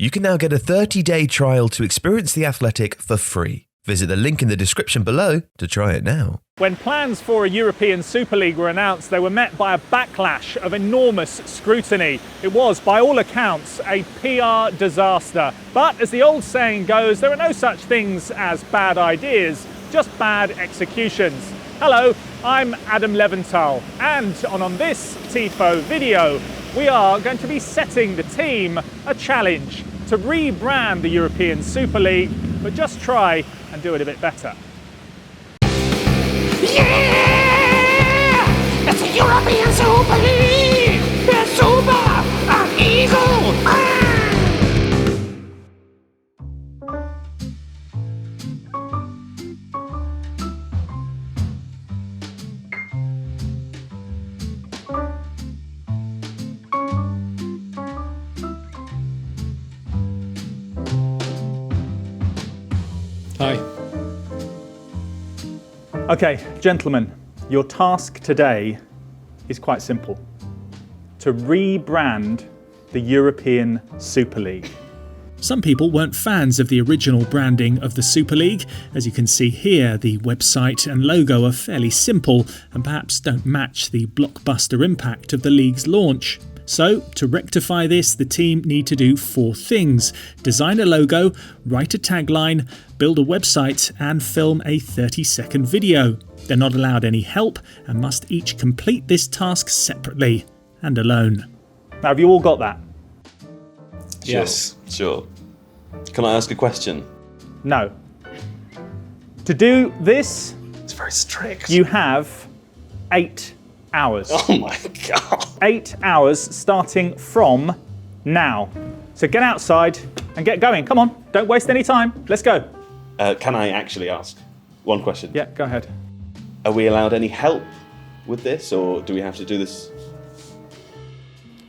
You can now get a 30-day trial to experience The Athletic for free. Visit the link in the description below to try it now. When plans for a European Super League were announced, they were met by a backlash of enormous scrutiny. It was, by all accounts, a PR disaster. But as the old saying goes, there are no such things as bad ideas, just bad executions. Hello, I'm Adam Leventhal, and on this Tifo video, we are going to be setting the team a challenge to rebrand the European Super League, but just try and do it a bit better. Yeah! It's a European Super League! They're super! An eagle! Hi. Okay, gentlemen, your task today is quite simple. To rebrand the European Super League. Some people weren't fans of the original branding of the Super League. As you can see here, the website and logo are fairly simple and perhaps don't match the blockbuster impact of the league's launch. So, to rectify this, the team need to do 4 things: design a logo, write a tagline, build a website, and film a 30-second video. They're not allowed any help and must each complete this task separately and alone. Now, have you all got that? Yes, sure. Can I ask a question? No. To do this, It's very strict. you have 8 hours. Oh my god. 8 hours starting from now. So get outside and get going. Come on, don't waste any time. Let's go. Can I actually ask one question? Yeah, go ahead. Are we allowed any help with this, or do we have to do this?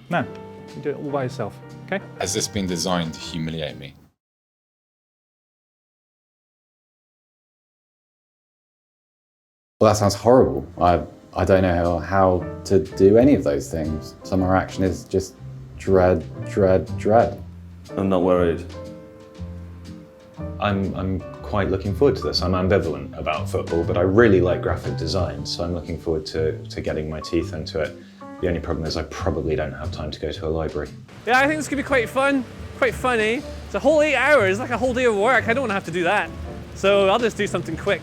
No, you do it all by yourself, okay? Has this been designed to humiliate me? Well, that sounds horrible. I don't know how to do any of those things. Some of our action is just dread. I'm not worried. I'm quite looking forward to this. I'm ambivalent about football, but I really like graphic design, so I'm looking forward to getting my teeth into it. The only problem is I probably don't have time to go to a library. Yeah, I think this could be quite fun, quite funny. It's a whole 8 hours, like a whole day of work. I don't want to have to do that. So I'll just do something quick.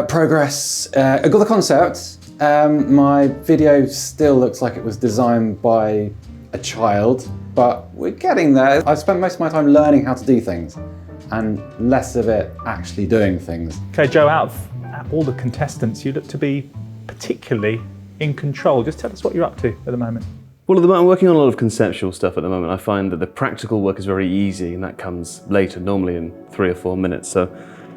Progress. I got the concept. My video still looks like it was designed by a child, but we're getting there. I've spent most of my time learning how to do things and less of it actually doing things. Okay, Joe, out of all the contestants, you look to be particularly in control. Just tell us what you're up to at the moment. Well, at the moment, I'm working on a lot of conceptual stuff at the moment. I find that the practical work is very easy, and that comes later, normally in 3 or 4 minutes. So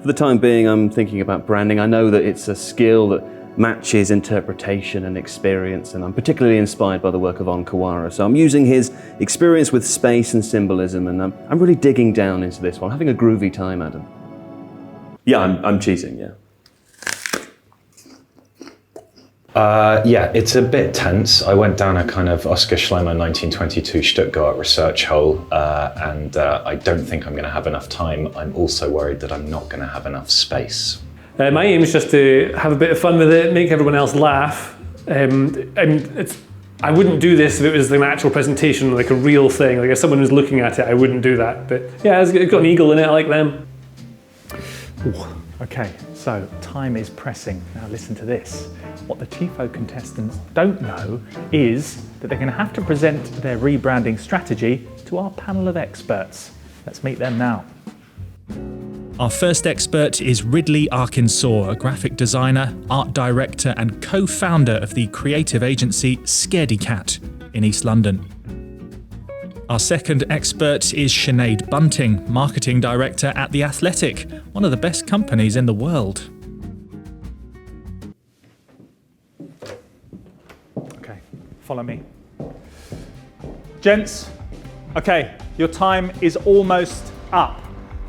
for the time being, I'm thinking about branding. I know that it's a skill that matches interpretation and experience, and I'm particularly inspired by the work of Onkawara. So I'm using his experience with space and symbolism, and I'm really digging down into this one. Having a groovy time, Adam. Yeah, I'm cheating, yeah. Yeah, it's a bit tense. I went down a kind of Oskar Schlemmer 1922 Stuttgart research hole, and I don't think I'm going to have enough time. I'm also worried that I'm not going to have enough space. My aim is just to have a bit of fun with it, make everyone else laugh. I wouldn't do this if it was an actual presentation, like a real thing. Like if someone was looking at it, I wouldn't do that. But yeah, it's got an eagle in it, I like them. Ooh, okay, so time is pressing. Now listen to this. What the Tifo contestants don't know is that they're going to have to present their rebranding strategy to our panel of experts. Let's meet them now. Our first expert is Ridley Arkansas, a graphic designer, art director and co-founder of the creative agency Scaredy Cat in East London. Our second expert is Sinead Bunting, Marketing Director at The Athletic, one of the best companies in the world. Okay, follow me. Gents, okay, your time is almost up.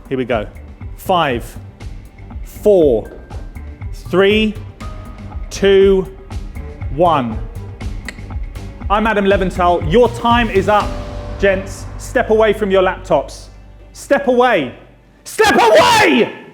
Here we go. 5, 4, 3, 2, 1. I'm Adam Leventhal. Your time is up. Gents, step away from your laptops. Step away. Step away!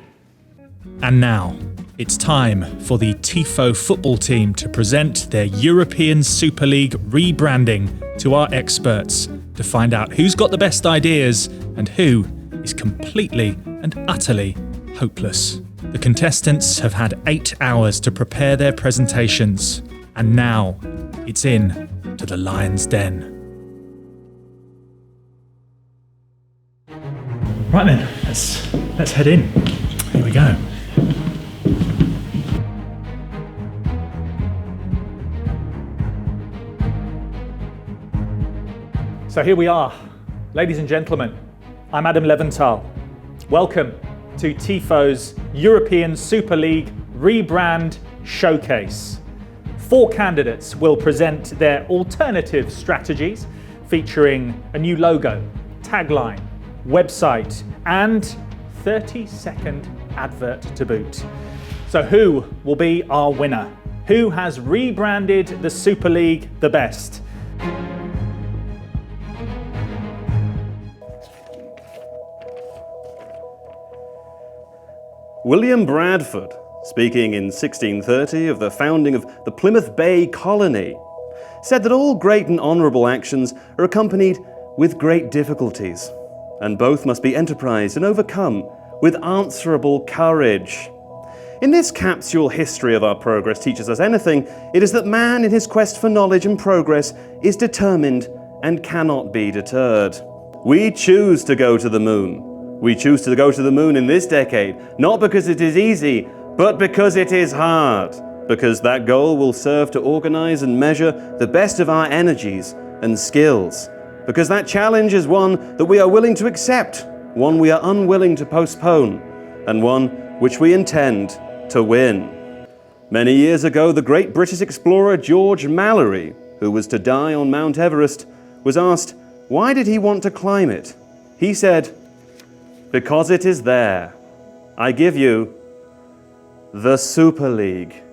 And now, it's time for the Tifo Football team to present their European Super League rebranding to our experts to find out who's got the best ideas and who is completely and utterly hopeless. The contestants have had 8 hours to prepare their presentations, and now it's in to the lion's den. Right then, let's head in. Here we go. So here we are, ladies and gentlemen. I'm Adam Leventhal. Welcome to Tifo's European Super League Rebrand Showcase. 4 candidates will present their alternative strategies featuring a new logo, tagline, website, and 30-second advert to boot. So who will be our winner? Who has rebranded the Super League the best? William Bradford, speaking in 1630 of the founding of the Plymouth Bay Colony, said that all great and honourable actions are accompanied with great difficulties, and both must be enterprised and overcome with answerable courage. In this capsule history of our progress teaches us anything, it is that man in his quest for knowledge and progress is determined and cannot be deterred. We choose to go to the moon. We choose to go to the moon in this decade, not because it is easy, but because it is hard. Because that goal will serve to organize and measure the best of our energies and skills. Because that challenge is one that we are willing to accept, one we are unwilling to postpone, and one which we intend to win. Many years ago, the great British explorer George Mallory, who was to die on Mount Everest, was asked, why did he want to climb it? He said, because it is there. I give you the Super League.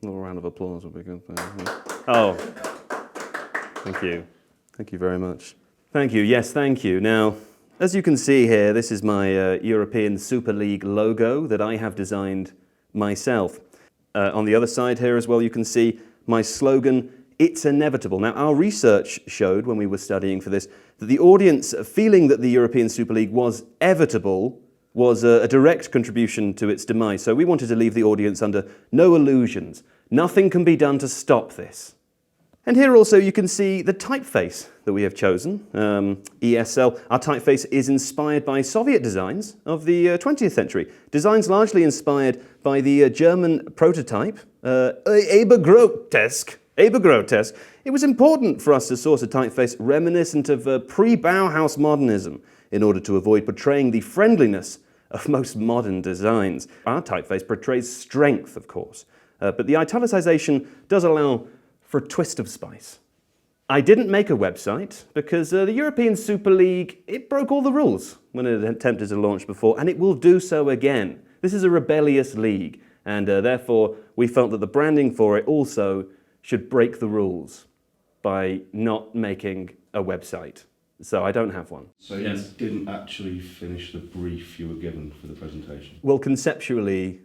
A little round of applause would be good. Oh, thank you. Thank you very much. Thank you. Yes, thank you. Now, as you can see here, this is my European Super League logo that I have designed myself. On the other side here as well, you can see my slogan, "It's inevitable." Now, our research showed when we were studying for this that the audience feeling that the European Super League was evitable was a direct contribution to its demise. So we wanted to leave the audience under no illusions. Nothing can be done to stop this. And here also you can see the typeface that we have chosen, ESL. Our typeface is inspired by Soviet designs of the 20th century. Designs largely inspired by the German prototype, Ebergrotesk. It was important for us to source a typeface reminiscent of pre-Bauhaus modernism in order to avoid portraying the friendliness of most modern designs. Our typeface portrays strength, of course, but the italicization does allow for a twist of spice. I didn't make a website because the European Super League, it broke all the rules when it attempted to launch before, and it will do so again. This is a rebellious league, and therefore we felt that the branding for it also should break the rules by not making a website. So I don't have one. So you didn't actually finish the brief you were given for the presentation? Well, conceptually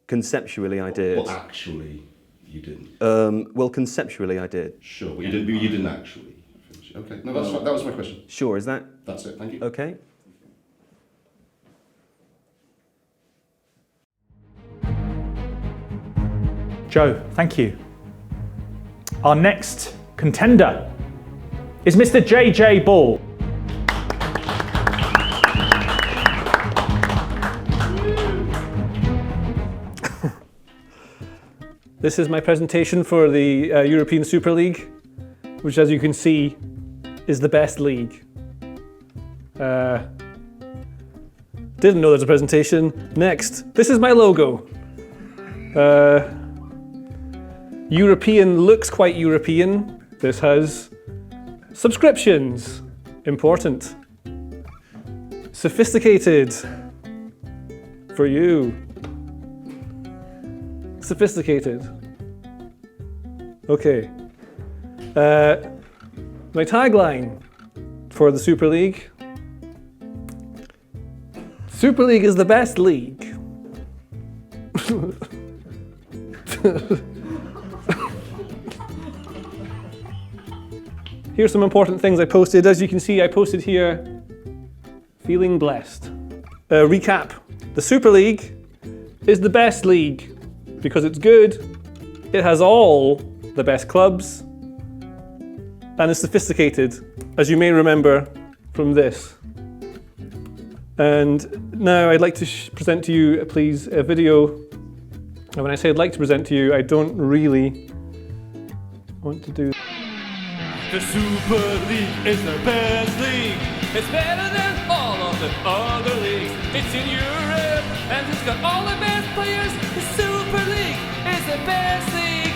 I did. Well, actually, you didn't? Well, conceptually I did. Sure, but you didn't actually finish it. Okay, no, that's fine. That was my question. Sure, is that? That's it, thank you. Okay. Joe, thank you. Our next contender is Mr. JJ Bull. This is my presentation for the European Super League, which, as you can see, is the best league. Didn't know there's a presentation. Next, this is my logo. European looks quite European. This has subscriptions, important. Sophisticated, for you. Sophisticated. Okay. My tagline for the Super League. Super League is the best league. Here's some important things I posted. As you can see, I posted here, feeling blessed. Recap. The Super League is the best league because it's good, it has all the best clubs, and is sophisticated, as you may remember from this. And now I'd like to present to you, please, a video. And when I say I'd like to present to you, I don't really want to do. The Super League is the best league. It's better than all of the other leagues. It's in Europe and it's got all the best players. The Super League is the best league.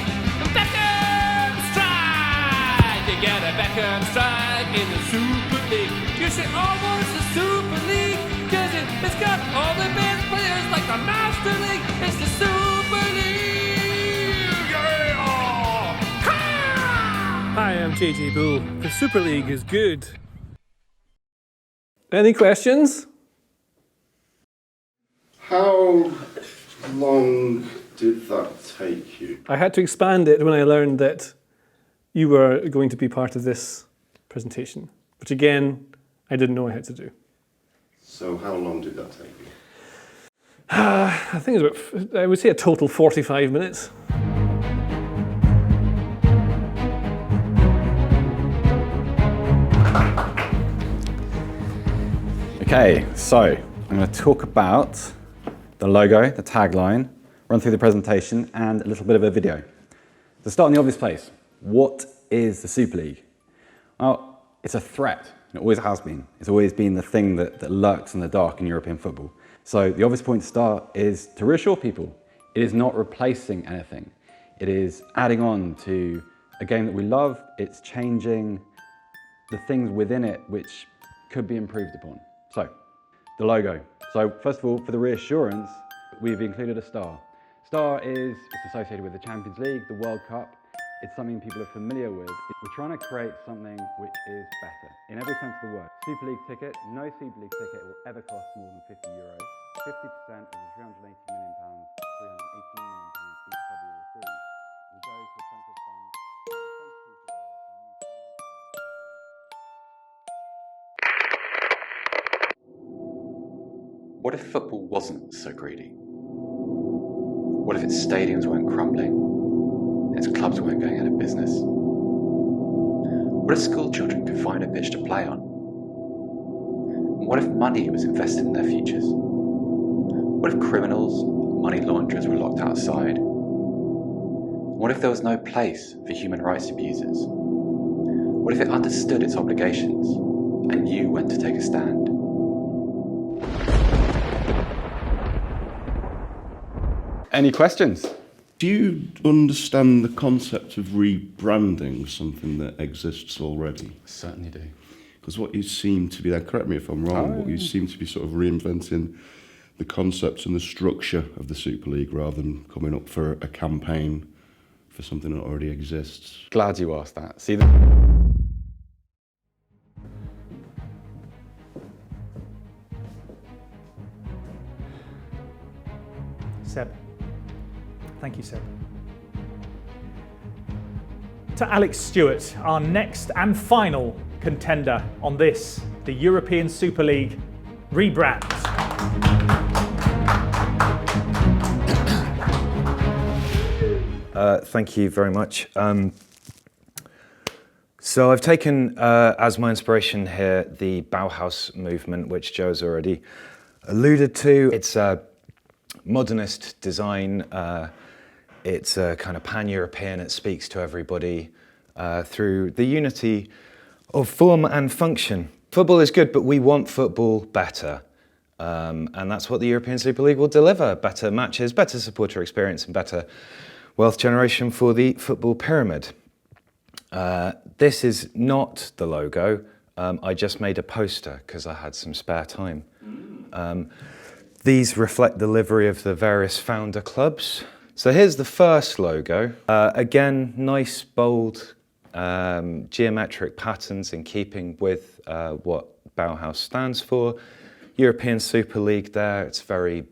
Beckham strike! You get a Beckham strike in the Super League. You should almost the Super League because it's got all the best players like the Master League. It's the Super League. Yeah! Hi, I'm JJ Bull. The Super League is good. Any questions? How long did that take you? I had to expand it when I learned that you were going to be part of this presentation, which again, I didn't know I had to do. So how long did that take you? I think it's about, I would say a total 45 minutes. Okay, so I'm going to talk about the logo, the tagline, run through the presentation, and a little bit of a video. To start in the obvious place, what is the Super League? Well, it's a threat. It always has been. It's always been the thing that lurks in the dark in European football. So the obvious point to start is to reassure people, it is not replacing anything. It is adding on to a game that we love. It's changing the things within it which could be improved upon. So, the logo. So first of all, for the reassurance, we've included a star. Star is associated with the Champions League, the World Cup. It's something people are familiar with. We're trying to create something which is better, in every sense of the word. Super League ticket, no Super League ticket will ever cost more than €50. 50% of the £380 million, £318 million each club will receive will go to a central fund. What if football wasn't so greedy? What if its stadiums weren't crumbling, and its clubs weren't going out of business? What if school children could find a pitch to play on? And what if money was invested in their futures? What if criminals, money launderers were locked outside? What if there was no place for human rights abusers? What if it understood its obligations and knew when to take a stand? Any questions? Do you understand the concept of rebranding something that exists already? Certainly do. Because what you seem to be, correct me if I'm wrong, but you seem to be sort of reinventing the concepts and the structure of the Super League rather than coming up for a campaign for something that already exists. Glad you asked that. See, Seb. Thank you, Seb. To Alex Stewart, our next and final contender on this, the European Super League rebrand. Thank you very much. So I've taken as my inspiration here the Bauhaus movement, which Joe's already alluded to. It's a modernist design. It's a kind of pan-European. It speaks to everybody through the unity of form and function. Football is good, but we want football better. And that's what the European Super League will deliver. Better matches, better supporter experience, and better wealth generation for the football pyramid. This is not the logo. I just made a poster because I had some spare time. These reflect the livery of the various founder clubs. So here's the first logo. Again, nice, bold, geometric patterns in keeping with what Bauhaus stands for. European Super League there, it's very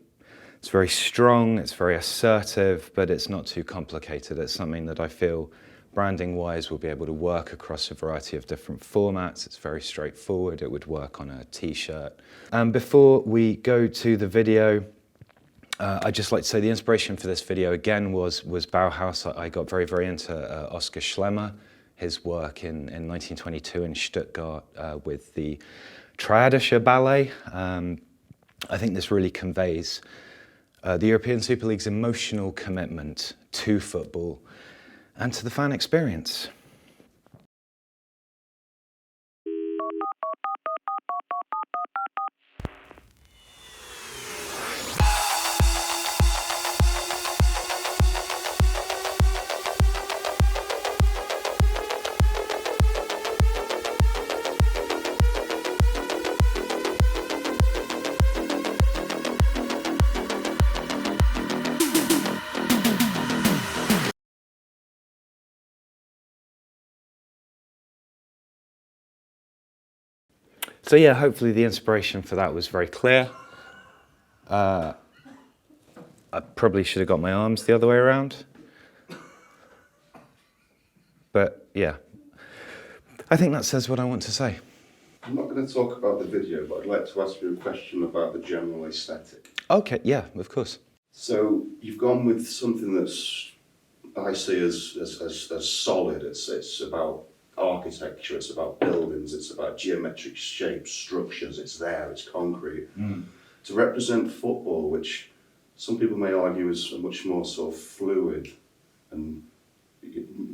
strong, it's very assertive, but it's not too complicated. It's something that I feel branding-wise will be able to work across a variety of different formats. It's very straightforward. It would work on a t-shirt. Before we go to the video, I'd just like to say the inspiration for this video again was Bauhaus. I got very, very into Oskar Schlemmer, his work in 1922 in Stuttgart with the Triadische Ballet. I think this really conveys the European Super League's emotional commitment to football and to the fan experience. So yeah, hopefully the inspiration for that was very clear. I probably should have got my arms the other way around. But yeah, I think that says what I want to say. I'm not going to talk about the video, but I'd like to ask you a question about the general aesthetic. Okay, yeah, of course. So you've gone with something that's, I see as solid. It's about architecture, it's about buildings, it's about geometric shapes, structures, it's there, it's concrete. To represent football, which some people may argue is a much more sort of fluid and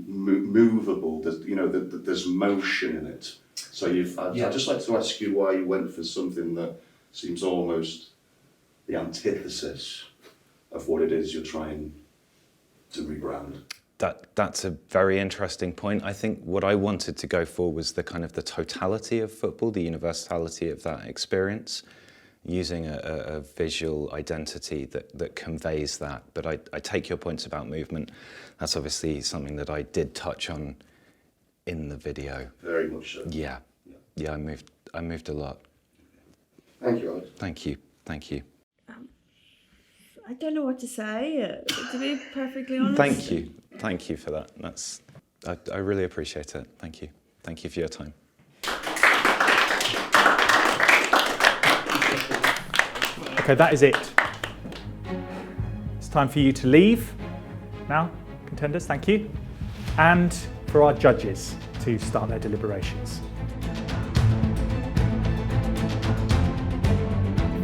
movable, there's motion in it. So I'd just like to ask you why you went for something that seems almost the antithesis of what it is you're trying to rebrand. That's a very interesting point. I think what I wanted to go for was the kind of the totality of football, the universality of that experience, using a visual identity that conveys that. But I take your points about movement. That's obviously something that I did touch on in the video. Very much so. Yeah, I moved a lot. Thank you, Alex. Thank you. I don't know what to say, to be perfectly honest. Thank you for that. I really appreciate it. Thank you for your time. Okay, that is it. It's time for you to leave now, contenders, thank you. And for our judges to start their deliberations.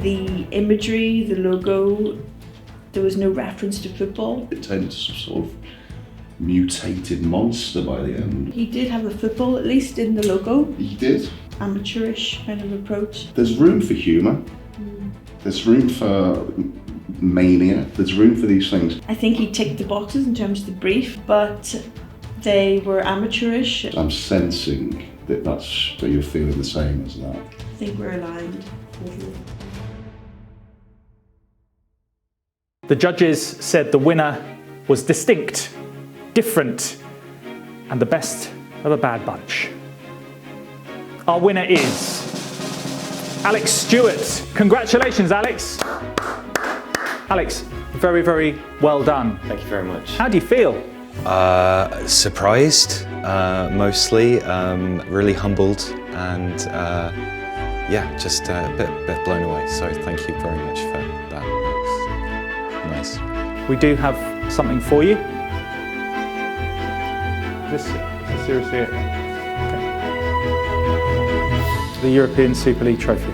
The imagery, the logo, there was no reference to football. It turned into some sort of mutated monster by the end. He did have a football, at least in the logo. He did. Amateurish kind of approach. There's room for humour. There's room for mania. There's room for these things. I think he ticked the boxes in terms of the brief, but they were amateurish. I'm sensing that you're feeling the same as that. I think we're aligned. The judges said the winner was distinct, different, and the best of a bad bunch. Our winner is Alex Stewart. Congratulations, Alex. Alex, very, very well done. Thank you very much. How do you feel? Surprised, mostly, really humbled, and just a bit blown away. So thank you very much for that. Nice. We do have something for you. Is this seriously it? Okay. The European Super League trophy.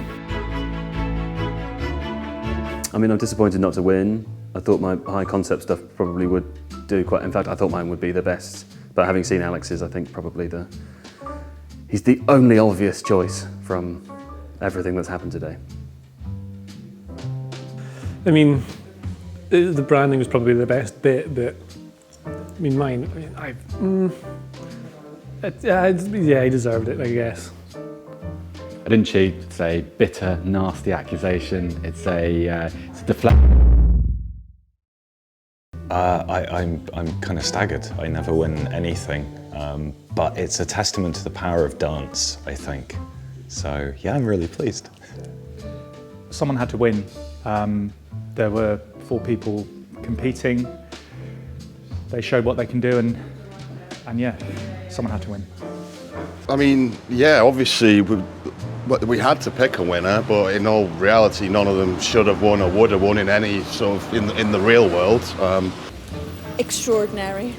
I mean, I'm disappointed not to win. I thought my high concept stuff probably would do quite. In fact, I thought mine would be the best. But having seen Alex's, I think probably he's the only obvious choice from everything that's happened today. I mean, the branding was probably the best bit, but I mean, mine. He deserved it, I guess. I didn't cheat. It's a bitter, nasty accusation. It's a deflection. I'm kind of staggered. I never win anything, but it's a testament to the power of dance, I think. So yeah, I'm really pleased. Someone had to win. There were 4 people competing. They showed what they can do, and yeah, someone had to win. I mean, yeah, obviously we had to pick a winner, but in all reality, none of them should have won or would have won in any sort of in the real world. Extraordinary.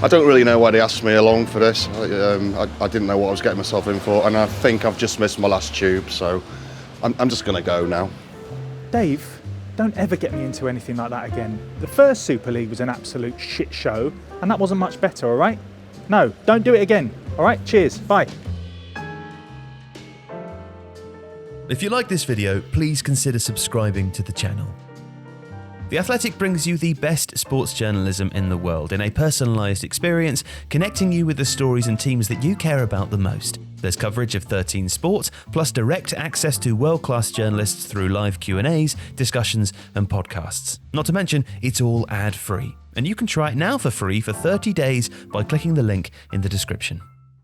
I don't really know why they asked me along for this. I didn't know what I was getting myself in for, and I think I've just missed my last tube, so I'm just going to go now. Dave, don't ever get me into anything like that again. The first Super League was an absolute shit show, and that wasn't much better, all right? No, don't do it again, all right? Cheers, bye. If you like this video, please consider subscribing to the channel. The Athletic brings you the best sports journalism in the world in a personalised experience, connecting you with the stories and teams that you care about the most. There's coverage of 13 sports, plus direct access to world-class journalists through live Q&As, discussions and podcasts. Not to mention, it's all ad-free. And you can try it now for free for 30 days by clicking the link in the description.